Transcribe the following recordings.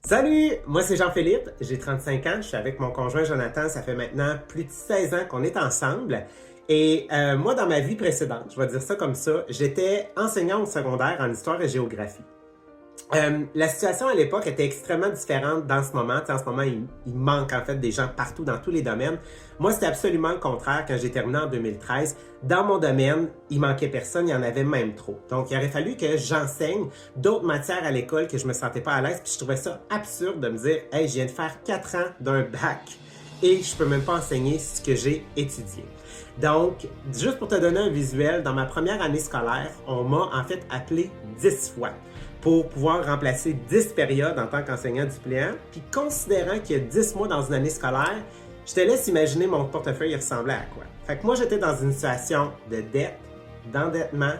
Salut! Moi, c'est Jean-Philippe, j'ai 35 ans, je suis avec mon conjoint Jonathan, ça fait maintenant plus de 16 ans qu'on est ensemble. Et moi, dans ma vie précédente, je vais dire ça comme ça, j'étais enseignant au secondaire en histoire et géographie. La situation à l'époque était extrêmement différente dans ce moment. En ce moment, il manque en fait des gens partout dans tous les domaines. Moi, c'était absolument le contraire quand j'ai terminé en 2013. Dans mon domaine, il manquait personne, il y en avait même trop. Donc, il aurait fallu que j'enseigne d'autres matières à l'école que je me sentais pas à l'aise. Puis je trouvais ça absurde de me dire, hey, je viens de faire 4 ans d'un bac et je peux même pas enseigner ce que j'ai étudié. Donc, juste pour te donner un visuel, dans ma première année scolaire, on m'a en fait appelé 10 fois pour pouvoir remplacer 10 périodes en tant qu'enseignant suppléant. Puis considérant qu'il y a 10 mois dans une année scolaire, je te laisse imaginer mon portefeuille ressemblait à quoi. Fait que moi, j'étais dans une situation de dette, d'endettement,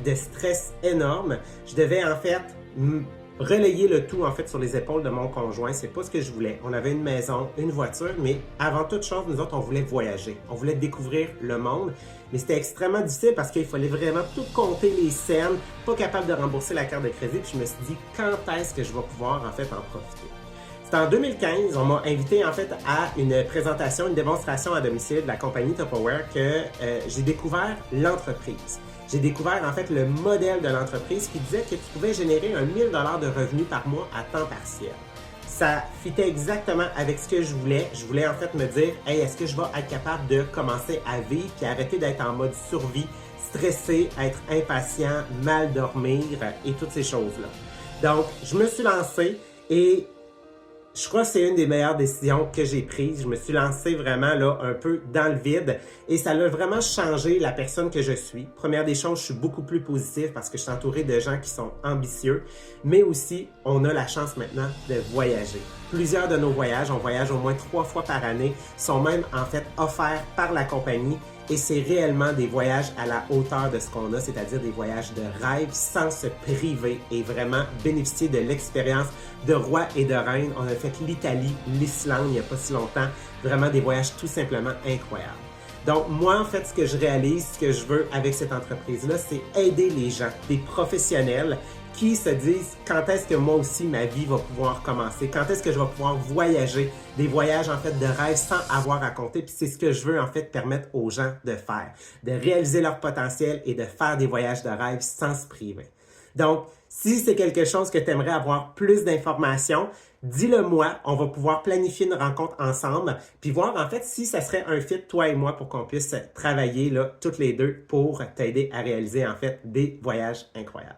de stress énorme. Je devais en fait relayer le tout en fait sur les épaules de mon conjoint. C'est pas ce que je voulais. On avait une maison, une voiture, mais avant toute chose, nous autres, on voulait voyager. On voulait découvrir le monde. Mais c'était extrêmement difficile parce qu'il fallait vraiment tout compter les scènes, pas capable de rembourser la carte de crédit. Puis je me suis dit, quand est-ce que je vais pouvoir en fait en profiter? C'est en 2015, on m'a invité en fait à une présentation, une démonstration à domicile de la compagnie Tupperware que j'ai découvert l'entreprise. J'ai découvert en fait le modèle de l'entreprise qui disait que tu pouvais générer 1 000 $ de revenus par mois à temps partiel. Ça fitait exactement avec ce que je voulais. Je voulais en fait me dire, hey, est-ce que je vais être capable de commencer à vivre puis arrêter d'être en mode survie, stressé, être impatient, mal dormir et toutes ces choses-là. Donc, je me suis lancé et je crois que c'est une des meilleures décisions que j'ai prises. Je me suis lancé vraiment là un peu dans le vide et ça a vraiment changé la personne que je suis. Première des choses, je suis beaucoup plus positif parce que je suis entouré de gens qui sont ambitieux, mais aussi on a la chance maintenant de voyager. Plusieurs de nos voyages, on voyage au moins 3 fois par année, sont même en fait offerts par la compagnie et c'est réellement des voyages à la hauteur de ce qu'on a, c'est-à-dire des voyages de rêve sans se priver et vraiment bénéficier de l'expérience de roi et de reine. On a fait l'Italie, l'Islande il n'y a pas si longtemps, vraiment des voyages tout simplement incroyables. Donc moi, en fait, ce que je réalise, ce que je veux avec cette entreprise-là, c'est aider les gens, des professionnels qui se disent quand est-ce que moi aussi ma vie va pouvoir commencer, quand est-ce que je vais pouvoir voyager, des voyages en fait de rêve sans avoir à compter. Puis c'est ce que je veux en fait permettre aux gens de faire, de réaliser leur potentiel et de faire des voyages de rêve sans se priver. Donc, si c'est quelque chose que tu aimerais avoir plus d'informations, dis-le moi, on va pouvoir planifier une rencontre ensemble, puis voir en fait si ça serait un fit, toi et moi, pour qu'on puisse travailler là, toutes les deux pour t'aider à réaliser en fait des voyages incroyables.